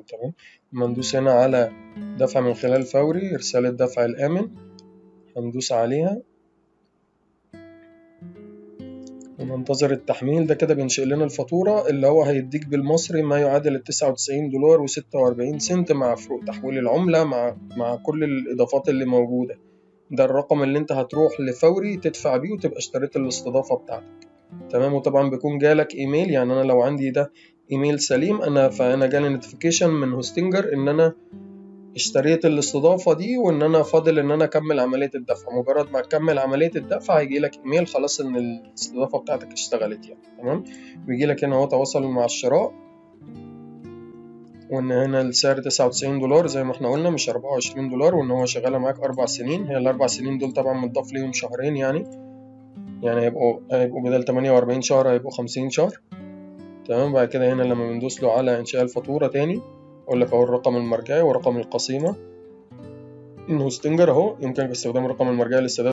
تمام. لما ندوس هنا على دفع من خلال فوري، رسالة دفع الآمن، هندوس عليها وننتظر التحميل. ده كده بينشئ لنا الفاتورة اللي هو هيديك بالمصري ما يعادل $99.46 مع فروق تحويل العملة مع كل الإضافات اللي موجودة. ده الرقم اللي انت هتروح لفوري تدفع بيه وتبقى اشتريت الاستضافة بتاعتك. تمام. وطبعا بيكون جالك ايميل، يعني انا لو عندي ده ايميل سليم فانا جالي نوتيفيكيشن من هوستنجر ان انا اشتريت الاستضافة دي وان انا فاضل ان انا اكمل عملية الدفع. مجرد ما اكمل عملية الدفع هيجي لك ايميل خلاص ان الاستضافة بتاعتك اشتغلت يعني. تمام. بيجي لك هنا هو تواصل مع الشراء، وان هنا السعر $99 زي ما احنا قلنا مش $24، وان هو شغالة معاك 4 سنين. هي ال4 سنين دول طبعا متضاف ليهم شهرين، يعني هيبقوا بدل 48 شهر هيبقوا 50 شهر. تمام. بعد كده هنا لما بندوس له على انشاء الفاتورة تاني، اقول لك اهو الرقم المرجعي ورقم القسيمة من هوستنجر اهو. يمكنك استخدام الرقم المرجعي للسداد